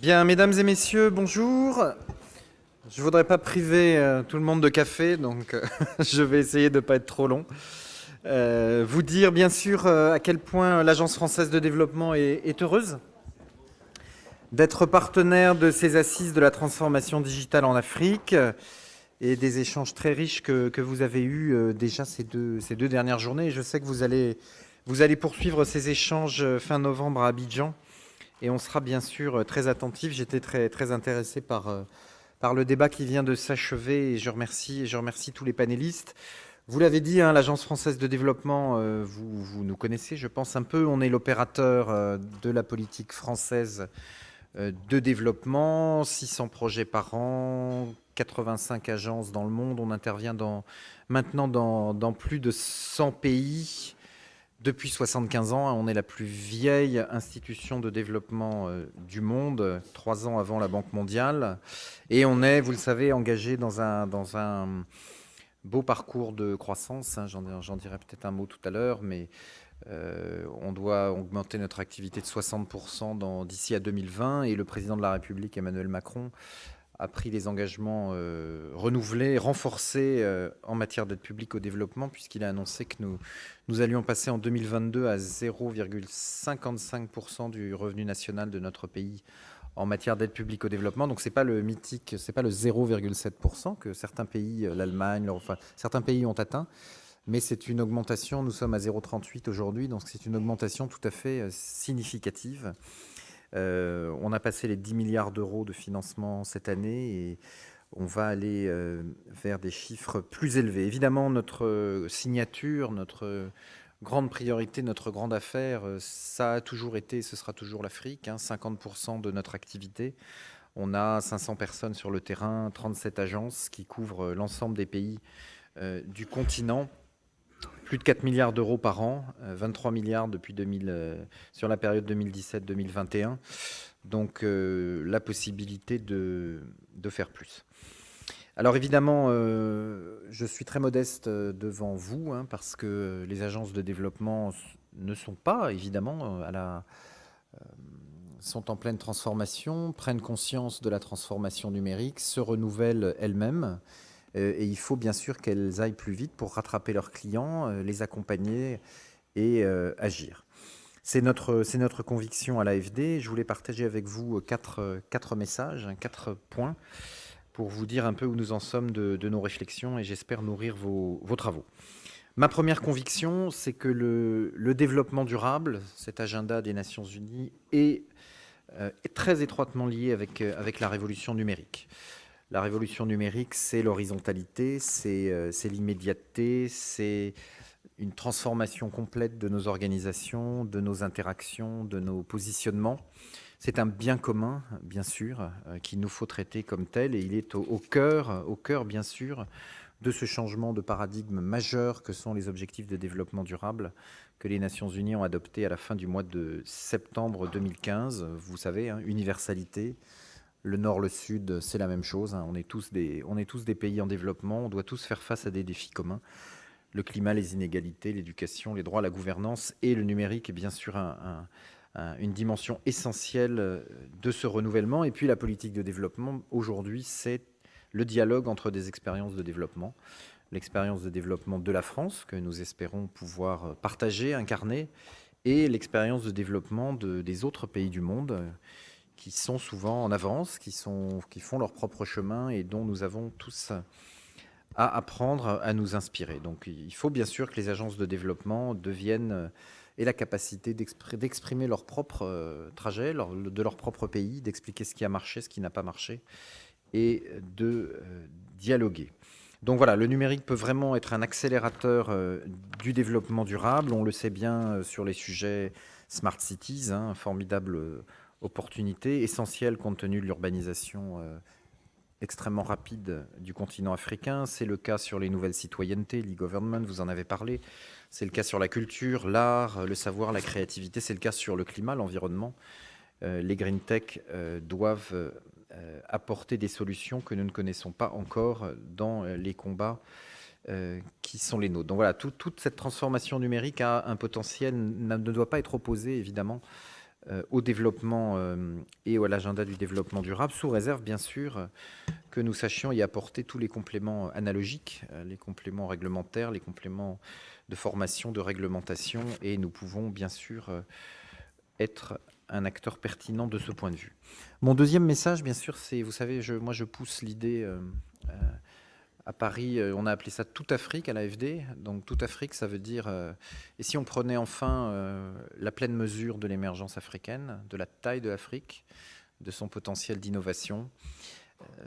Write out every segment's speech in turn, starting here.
Bien, mesdames et messieurs, bonjour. Je voudrais pas priver tout le monde de café, donc je vais essayer de ne pas être trop long. Vous dire bien sûr à quel point l'Agence française de développement est heureuse d'être partenaire de ces assises de la transformation digitale en Afrique et des échanges très riches que vous avez eus déjà ces deux dernières journées. Je sais que vous allez poursuivre ces échanges fin novembre à Abidjan. Et on sera bien sûr très attentif. J'étais très intéressé par le débat qui vient de s'achever et je remercie tous les panélistes. Vous l'avez dit, hein, l'Agence française de développement, vous nous connaissez, je pense un peu. On est l'opérateur de la politique française de développement, 600 projets par an, 85 agences dans le monde. On intervient maintenant dans plus de 100 pays. Depuis 75 ans, on est la plus vieille institution de développement du monde, 3 ans avant la Banque mondiale. Et on est, vous le savez, engagé dans un beau parcours de croissance. J'en dirai peut-être un mot tout à l'heure, mais on doit augmenter notre activité de 60% d'ici à 2020. Et le président de la République, Emmanuel Macron, a pris des engagements renouvelés, renforcés en matière d'aide publique au développement, puisqu'il a annoncé que nous allions passer en 2022 à 0,55% du revenu national de notre pays en matière d'aide publique au développement. Donc c'est pas le mythique, c'est pas le 0,7% que certains pays, l'Allemagne, enfin certains pays ont atteint, mais c'est une augmentation. Nous sommes à 0,38 aujourd'hui, donc c'est une augmentation tout à fait significative. On a passé les 10 milliards d'euros de financement cette année et on va aller vers des chiffres plus élevés. Évidemment, notre signature, notre grande priorité, notre grande affaire, ça a toujours été et ce sera toujours l'Afrique, 50% de notre activité. On a 500 personnes sur le terrain, 37 agences qui couvrent l'ensemble des pays du continent. Plus de 4 milliards d'euros par an, 23 milliards depuis sur la période 2017-2021. Donc la possibilité de faire plus. Alors évidemment, je suis très modeste devant vous, parce que les agences de développement ne sont pas, évidemment, sont en pleine transformation, prennent conscience de la transformation numérique, se renouvellent elles-mêmes. Et il faut bien sûr qu'elles aillent plus vite pour rattraper leurs clients, les accompagner et agir. C'est notre conviction à l'AFD. Je voulais partager avec vous quatre messages, 4 points, pour vous dire un peu où nous en sommes de nos réflexions et j'espère nourrir vos travaux. Ma première conviction, c'est que le développement durable, cet agenda des Nations Unies, est très étroitement lié avec la révolution numérique. La révolution numérique, c'est l'horizontalité, c'est l'immédiateté, c'est une transformation complète de nos organisations, de nos interactions, de nos positionnements. C'est un bien commun, bien sûr, qu'il nous faut traiter comme tel, et il est au cœur, bien sûr, de ce changement de paradigme majeur que sont les objectifs de développement durable que les Nations Unies ont adoptés à la fin du mois de septembre 2015. Vous savez, universalité. Le Nord, le Sud, c'est la même chose. On est tous des pays en développement. On doit tous faire face à des défis communs. Le climat, les inégalités, l'éducation, les droits, la gouvernance et le numérique est bien sûr une dimension essentielle de ce renouvellement. Et puis la politique de développement, aujourd'hui, c'est le dialogue entre des expériences de développement. L'expérience de développement de la France, que nous espérons pouvoir partager, incarner, et l'expérience de développement des autres pays du monde, qui sont souvent en avance, qui font leur propre chemin et dont nous avons tous à apprendre, à nous inspirer. Donc il faut bien sûr que les agences de développement aient la capacité d'exprimer leur propre trajet, de leur propre pays, d'expliquer ce qui a marché, ce qui n'a pas marché, et de dialoguer. Donc voilà, le numérique peut vraiment être un accélérateur du développement durable. On le sait bien sur les sujets Smart Cities, formidable opportunité essentielle compte tenu de l'urbanisation extrêmement rapide du continent africain. C'est le cas sur les nouvelles citoyennetés, l'e-government, vous en avez parlé. C'est le cas sur la culture, l'art, le savoir, la créativité. C'est le cas sur le climat, l'environnement. Les green tech doivent apporter des solutions que nous ne connaissons pas encore dans les combats qui sont les nôtres. Donc voilà, toute cette transformation numérique a un potentiel, ne doit pas être opposée évidemment au développement et à l'agenda du développement durable, sous réserve bien sûr que nous sachions y apporter tous les compléments analogiques, les compléments réglementaires, les compléments de formation, de réglementation, et nous pouvons bien sûr être un acteur pertinent de ce point de vue. Mon deuxième message, bien sûr, c'est, vous savez, moi je pousse l'idée à Paris, on a appelé ça Toute Afrique à l'AFD. Donc Toute Afrique, ça veut dire, et si on prenait enfin la pleine mesure de l'émergence africaine, de la taille de l'Afrique, de son potentiel d'innovation,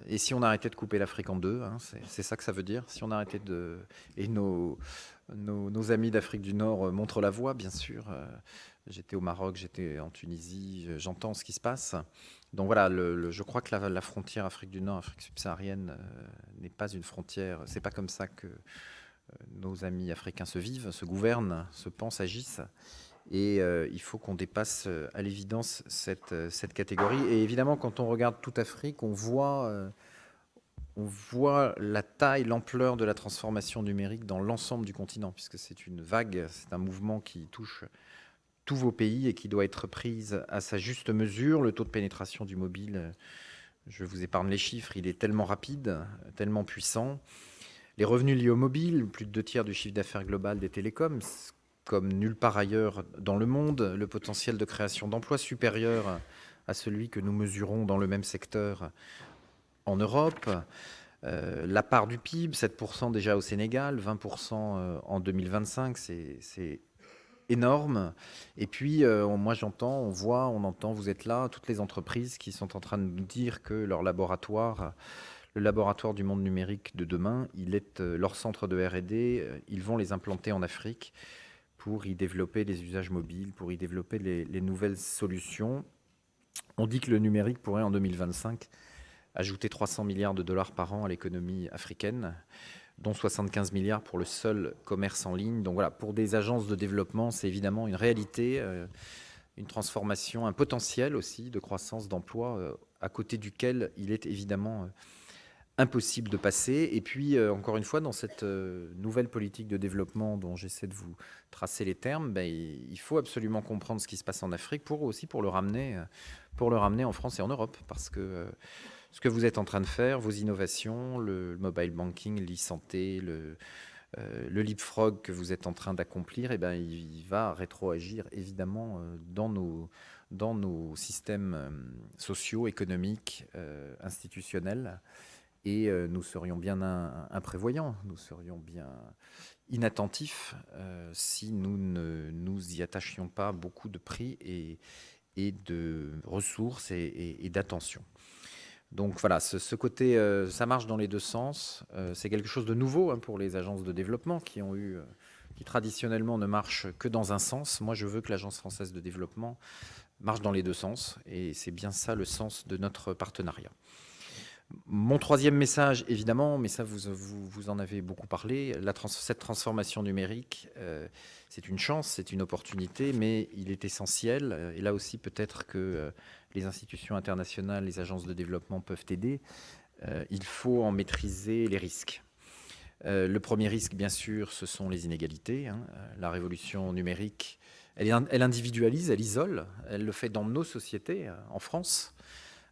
et si on arrêtait de couper l'Afrique en deux, hein, c'est ça que ça veut dire. Si on arrêtait de... Et nos amis d'Afrique du Nord montrent la voie, bien sûr. J'étais au Maroc, j'étais en Tunisie, j'entends ce qui se passe. Donc voilà, je crois que la frontière Afrique du Nord, Afrique subsaharienne n'est pas une frontière. C'est pas comme ça que nos amis africains se vivent, se gouvernent, se pensent, agissent. Et il faut qu'on dépasse à l'évidence cette catégorie. Et évidemment, quand on regarde toute Afrique, on voit la taille, l'ampleur de la transformation numérique dans l'ensemble du continent, puisque c'est une vague, c'est un mouvement qui touche tous vos pays et qui doit être prise à sa juste mesure. Le taux de pénétration du mobile, je vous épargne les chiffres, il est tellement rapide, tellement puissant. Les revenus liés au mobile, plus de 2/3 du chiffre d'affaires global des télécoms, comme nulle part ailleurs dans le monde. Le potentiel de création d'emplois supérieur à celui que nous mesurons dans le même secteur en Europe. La part du PIB, 7% déjà au Sénégal, 20% en 2025, c'est énorme. Et puis, moi j'entends, on voit, on entend, vous êtes là, toutes les entreprises qui sont en train de nous dire que leur laboratoire, le laboratoire du monde numérique de demain, il est leur centre de R&D, ils vont les implanter en Afrique pour y développer les usages mobiles, pour y développer les nouvelles solutions. On dit que le numérique pourrait en 2025 ajouter 300 milliards de dollars par an à l'économie africaine, dont 75 milliards pour le seul commerce en ligne. Donc voilà, pour des agences de développement, c'est évidemment une réalité, une transformation, un potentiel aussi de croissance d'emploi à côté duquel il est évidemment impossible de passer. Et puis, encore une fois, dans cette nouvelle politique de développement dont j'essaie de vous tracer les termes, il faut absolument comprendre ce qui se passe en Afrique pour le ramener en France et en Europe. Parce que ce que vous êtes en train de faire, vos innovations, le mobile banking, l'e-santé, le leapfrog que vous êtes en train d'accomplir, il va rétroagir évidemment dans nos systèmes sociaux, économiques, institutionnels. Et nous serions bien imprévoyants, nous serions bien inattentifs si nous ne nous y attachions pas beaucoup de prix et de ressources et d'attention. Donc voilà, ce côté, ça marche dans les deux sens. C'est quelque chose de nouveau pour les agences de développement qui traditionnellement ne marchent que dans un sens. Moi, je veux que l'Agence française de développement marche dans les deux sens, et c'est bien ça le sens de notre partenariat. Mon troisième message, évidemment, mais ça vous en avez beaucoup parlé, cette transformation numérique, c'est une chance, c'est une opportunité, mais il est essentiel, et là aussi peut-être que les institutions internationales, les agences de développement peuvent aider, il faut en maîtriser les risques. Le premier risque, bien sûr, ce sont les inégalités. La révolution numérique, elle individualise, elle isole, elle le fait dans nos sociétés, en France.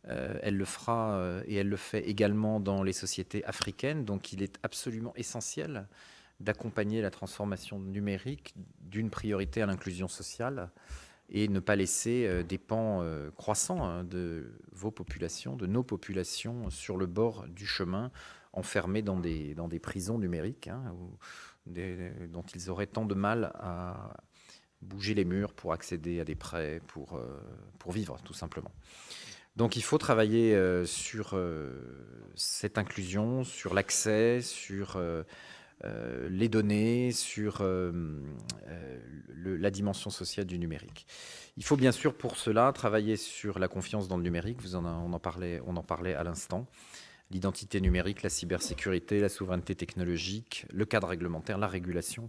Elle le fera et elle le fait également dans les sociétés africaines. Donc il est absolument essentiel d'accompagner la transformation numérique d'une priorité à l'inclusion sociale et ne pas laisser des pans croissants de vos populations, de nos populations sur le bord du chemin, enfermés dans des prisons numériques dont ils auraient tant de mal à bouger les murs pour accéder à des prêts, pour vivre tout simplement. Donc il faut travailler sur cette inclusion, sur l'accès, sur les données, sur la dimension sociale du numérique. Il faut bien sûr pour cela travailler sur la confiance dans le numérique, on en parlait à l'instant, l'identité numérique, la cybersécurité, la souveraineté technologique, le cadre réglementaire, la régulation.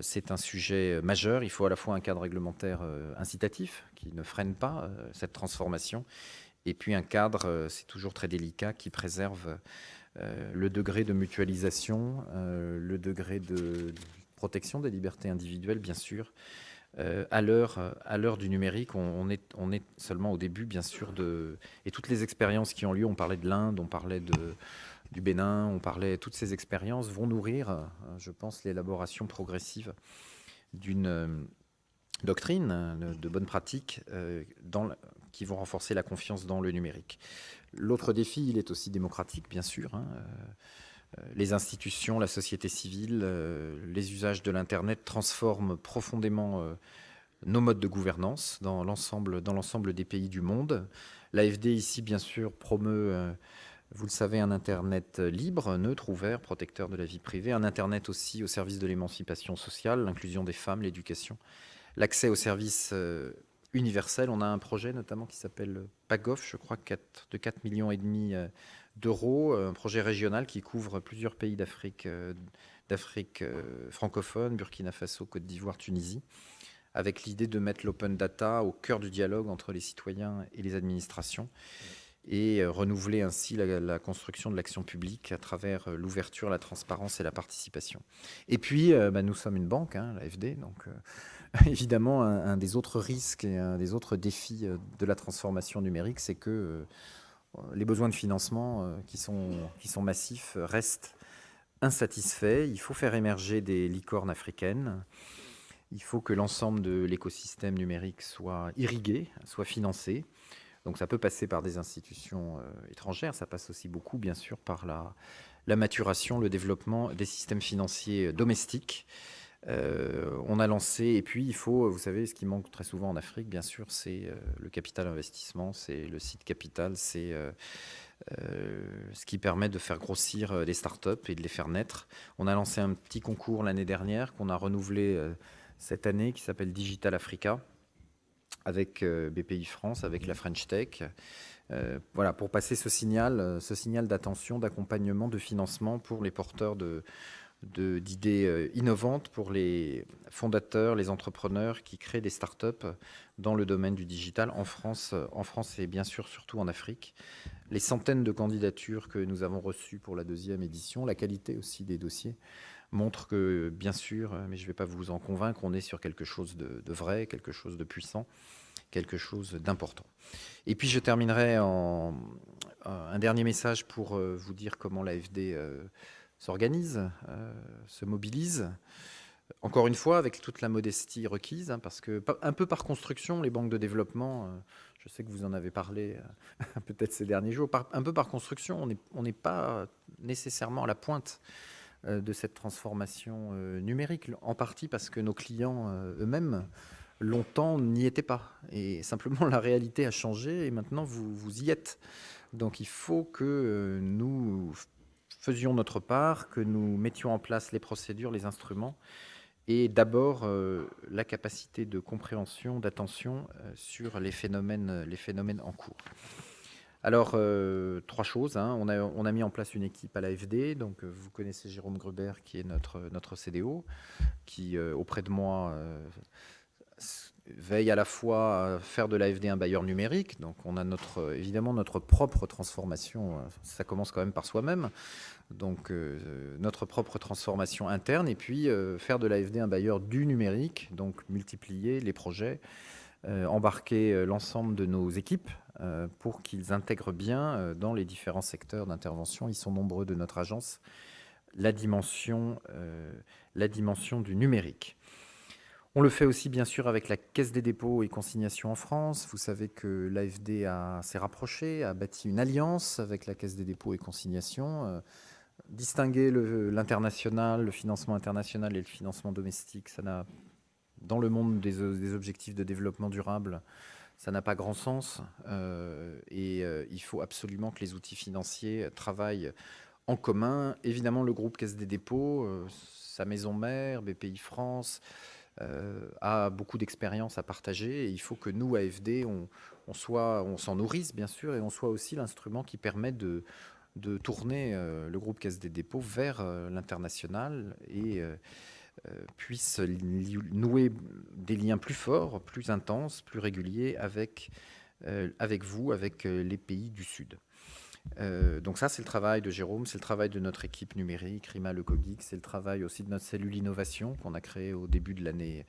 C'est un sujet majeur. Il faut à la fois un cadre réglementaire incitatif qui ne freine pas cette transformation, et puis un cadre, c'est toujours très délicat, qui préserve le degré de mutualisation, le degré de protection des libertés individuelles, bien sûr, à l'heure du numérique, on est seulement au début, bien sûr, et toutes les expériences qui ont lieu, on parlait de l'Inde, on parlait du Bénin, toutes ces expériences vont nourrir, je pense, l'élaboration progressive d'une doctrine, de bonnes pratiques qui vont renforcer la confiance dans le numérique. L'autre défi, il est aussi démocratique, bien sûr. Les institutions, la société civile, les usages de l'Internet transforment profondément nos modes de gouvernance dans l'ensemble des pays du monde. L'AFD ici, bien sûr, promeut, vous le savez, un Internet libre, neutre, ouvert, protecteur de la vie privée, un Internet aussi au service de l'émancipation sociale, l'inclusion des femmes, l'éducation, l'accès aux services universels. On a un projet notamment qui s'appelle PAGOF, je crois, de 4,5 millions d'euros, un projet régional qui couvre plusieurs pays d'Afrique francophone, Burkina Faso, Côte d'Ivoire, Tunisie, avec l'idée de mettre l'open data au cœur du dialogue entre les citoyens et les administrations et renouveler ainsi la construction de l'action publique à travers l'ouverture, la transparence et la participation. Et puis, nous sommes une banque, l'AFD, donc évidemment, un des autres risques et un des autres défis de la transformation numérique, c'est que les besoins de financement qui sont massifs restent insatisfaits. Il faut faire émerger des licornes africaines. Il faut que l'ensemble de l'écosystème numérique soit irrigué, soit financé. Donc ça peut passer par des institutions étrangères, ça passe aussi beaucoup bien sûr par la maturation, le développement des systèmes financiers domestiques. On a lancé, et puis il faut, vous savez, ce qui manque très souvent en Afrique, bien sûr, c'est le capital investissement, c'est le seed capital, c'est ce qui permet de faire grossir des startups et de les faire naître. On a lancé un petit concours l'année dernière qu'on a renouvelé cette année qui s'appelle Digital Africa avec BPI France, avec la French Tech. Voilà, pour passer ce signal d'attention, d'accompagnement, de financement pour les porteurs d'idées innovantes, pour les fondateurs, les entrepreneurs qui créent des startups dans le domaine du digital en France et bien sûr surtout en Afrique. Les centaines de candidatures que nous avons reçues pour la 2e édition, la qualité aussi des dossiers montre que, bien sûr, mais je ne vais pas vous en convaincre, on est sur quelque chose de vrai, quelque chose de puissant, quelque chose d'important. Et puis je terminerai un dernier message pour vous dire comment l'AFD s'organise, se mobilise. Encore une fois, avec toute la modestie requise, parce que un peu par construction, les banques de développement, je sais que vous en avez parlé peut-être ces derniers jours, un peu par construction, on n'est pas nécessairement à la pointe de cette transformation numérique, en partie parce que nos clients eux-mêmes, longtemps, n'y étaient pas. Et simplement, la réalité a changé et maintenant, vous y êtes. Donc, il faut que nous faisions notre part, que nous mettions en place les procédures, les instruments, et d'abord la capacité de compréhension, d'attention sur les phénomènes en cours. Alors, 3 choses. On a mis en place une équipe à l'AFD. Donc, vous connaissez Jérôme Gruber, qui est notre CDO, qui, auprès de moi, veille à la fois à faire de l'AFD un bailleur numérique. Donc, on a évidemment notre propre transformation. Ça commence quand même par soi-même. Donc, notre propre transformation interne. Et puis, faire de l'AFD un bailleur du numérique. Donc, multiplier les projets, embarquer l'ensemble de nos équipes pour qu'ils intègrent bien dans les différents secteurs d'intervention. Ils sont nombreux de notre agence, la dimension du numérique. On le fait aussi bien sûr avec la Caisse des dépôts et consignations en France. Vous savez que l'AFD s'est rapproché, a bâti une alliance avec la Caisse des dépôts et consignations. Distinguer l'international, le financement international et le financement domestique, ça n'a, dans le monde des objectifs de développement durable, ça n'a pas grand sens. Il faut absolument que les outils financiers travaillent en commun. Évidemment, le groupe Caisse des dépôts, sa maison mère, BPI France, a beaucoup d'expérience à partager. Et il faut que nous, AFD, on s'en nourrisse, bien sûr, et on soit aussi l'instrument qui permet de tourner le groupe Caisse des dépôts vers l'international et puisse nouer des liens plus forts, plus intenses, plus réguliers avec vous, avec les pays du Sud. Donc ça, c'est le travail de Jérôme, c'est le travail de notre équipe numérique, Rima Lecoguic, c'est le travail aussi de notre cellule innovation qu'on a créée au début de l'année,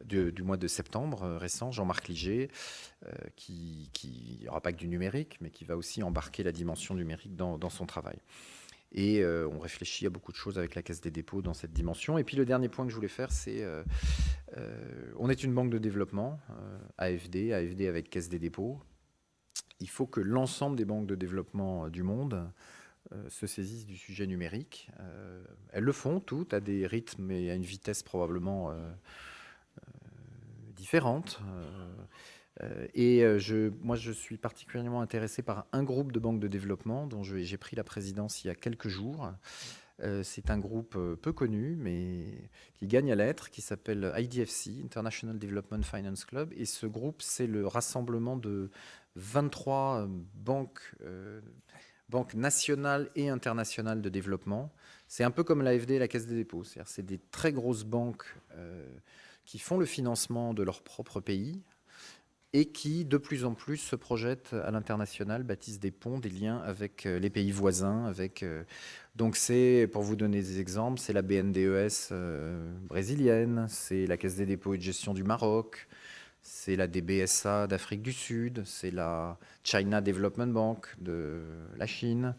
du mois de septembre récent, Jean-Marc Liger, qui n'aura pas que du numérique, mais qui va aussi embarquer la dimension numérique dans son travail. Et on réfléchit à beaucoup de choses avec la Caisse des dépôts dans cette dimension. Et puis le dernier point que je voulais faire, c'est on est une banque de développement, AFD avec Caisse des dépôts. Il faut que l'ensemble des banques de développement du monde se saisissent du sujet numérique. Elles le font toutes à des rythmes et à une vitesse probablement différente. Moi, je suis particulièrement intéressé par un groupe de banques de développement dont j'ai pris la présidence il y a quelques jours. C'est un groupe peu connu, mais qui gagne à l'être, qui s'appelle IDFC, International Development Finance Club. Et ce groupe, c'est le rassemblement de 23 banques nationales et internationales de développement. C'est un peu comme l'AFD et la Caisse des dépôts. C'est des très grosses banques qui font le financement de leur propre pays et qui, de plus en plus, se projettent à l'international, bâtissent des ponts, des liens avec les pays voisins. Donc c'est, pour vous donner des exemples, c'est la BNDES brésilienne, c'est la Caisse des dépôts et de gestion du Maroc, c'est la DBSA d'Afrique du Sud, c'est la China Development Bank de la Chine,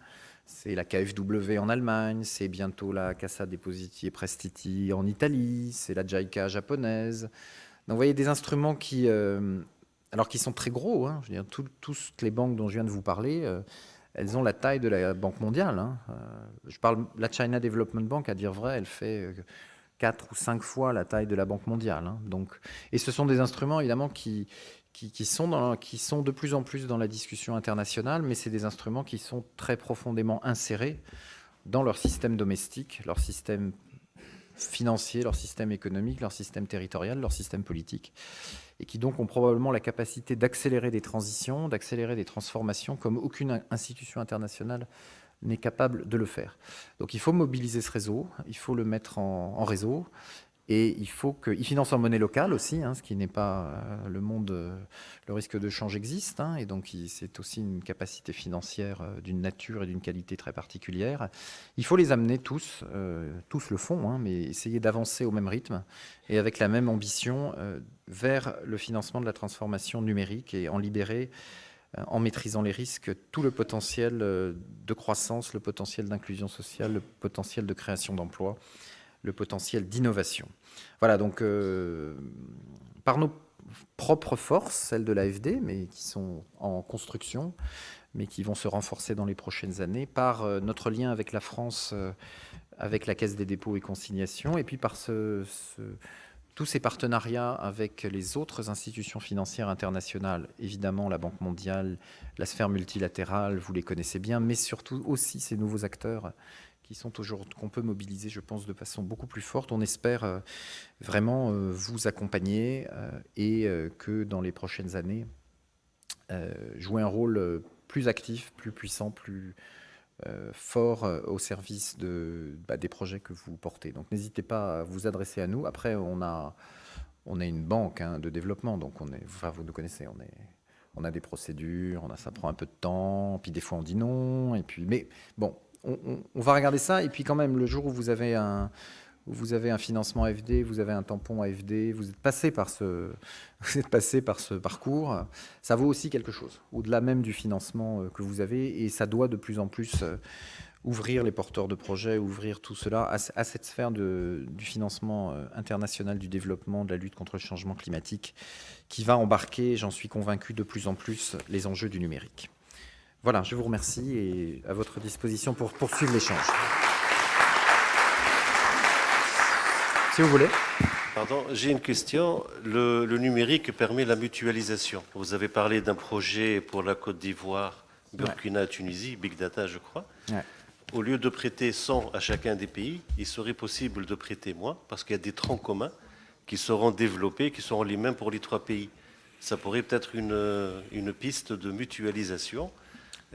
c'est la KfW en Allemagne, c'est bientôt la Cassa Depositi e Prestiti en Italie, c'est la JICA japonaise. Donc vous voyez des instruments qui sont très gros, hein. Je veux dire, toutes les banques dont je viens de vous parler, elles ont la taille de la Banque mondiale. Hein. La China Development Bank, à dire vrai, elle fait 4 ou 5 fois la taille de la Banque mondiale. Hein. Et ce sont des instruments, évidemment, qui sont de plus en plus dans la discussion internationale, mais c'est des instruments qui sont très profondément insérés dans leur système domestique, leur système financier, leur système économique, leur système territorial, leur système politique, et qui donc ont probablement la capacité d'accélérer des transitions, d'accélérer des transformations comme aucune institution internationale n'est capable de le faire. Donc il faut mobiliser ce réseau, il faut le mettre en réseau, et il faut qu'il finance en monnaie locale aussi, hein, ce qui n'est pas le monde, le risque de change existe, hein, et donc c'est aussi une capacité financière d'une nature et d'une qualité très particulière. Il faut les amener tous le font, hein, mais essayer d'avancer au même rythme et avec la même ambition vers le financement de la transformation numérique et en libérer, en maîtrisant les risques, tout le potentiel de croissance, le potentiel d'inclusion sociale, le potentiel de création d'emplois, le potentiel d'innovation. Voilà, donc par nos propres forces, celles de l'AFD, mais qui sont en construction, mais qui vont se renforcer dans les prochaines années, par notre lien avec la France, avec la Caisse des dépôts et consignations, et puis par tous ces partenariats avec les autres institutions financières internationales, évidemment la Banque mondiale, la sphère multilatérale, vous les connaissez bien, mais surtout aussi ces nouveaux acteurs qui sont aujourd'hui, qu'on peut mobiliser, je pense, de façon beaucoup plus forte. On espère vraiment vous accompagner et que dans les prochaines années, jouer un rôle plus actif, plus puissant, plus fort au service des projets que vous portez. Donc n'hésitez pas à vous adresser à nous. Après, on est une banque de développement, donc vous nous connaissez, on a des procédures, ça prend un peu de temps, puis des fois on dit non, et puis, mais bon, on va regarder ça, et puis quand même, le jour où vous avez un financement AFD, vous avez un tampon AFD, vous êtes passé par ce parcours, ça vaut aussi quelque chose, au-delà même du financement que vous avez, et ça doit de plus en plus ouvrir les porteurs de projets, ouvrir tout cela à cette sphère du financement international du développement, de la lutte contre le changement climatique, qui va embarquer, j'en suis convaincu, de plus en plus les enjeux du numérique. Voilà, je vous remercie et à votre disposition pour poursuivre l'échange. Si vous voulez. Pardon, j'ai une question. Le numérique permet la mutualisation. Vous avez parlé d'un projet pour la Côte d'Ivoire, Burkina, Tunisie, Big Data, je crois. Ouais. Au lieu de prêter 100 à chacun des pays, il serait possible de prêter moins parce qu'il y a des troncs communs qui seront développés, qui seront les mêmes pour les 3 pays. Ça pourrait peut-être une piste de mutualisation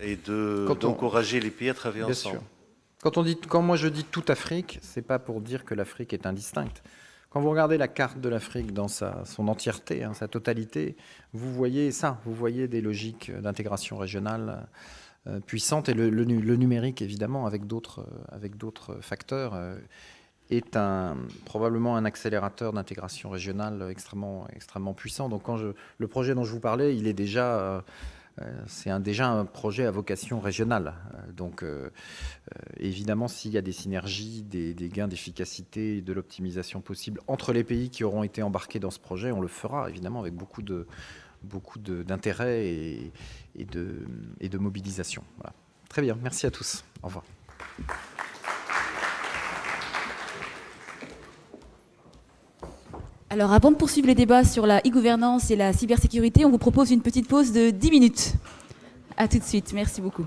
et d'encourager les pays à travailler ensemble. Sûr. Quand moi je dis toute Afrique, c'est pas pour dire que l'Afrique est indistincte. Quand vous regardez la carte de l'Afrique dans son entièreté, sa totalité, vous voyez ça, vous voyez des logiques d'intégration régionale puissante. Et le numérique, évidemment, avec d'autres facteurs, est probablement un accélérateur d'intégration régionale extrêmement puissant. Donc le projet dont je vous parlais, il est déjà un projet à vocation régionale. Donc évidemment, s'il y a des synergies, des gains d'efficacité, de l'optimisation possible entre les pays qui auront été embarqués dans ce projet, on le fera évidemment avec beaucoup d'intérêt et de mobilisation. Voilà. Très bien, merci à tous. Au revoir. Alors, avant de poursuivre les débats sur la e-gouvernance et la cybersécurité, on vous propose une petite pause de 10 minutes. À tout de suite. Merci beaucoup.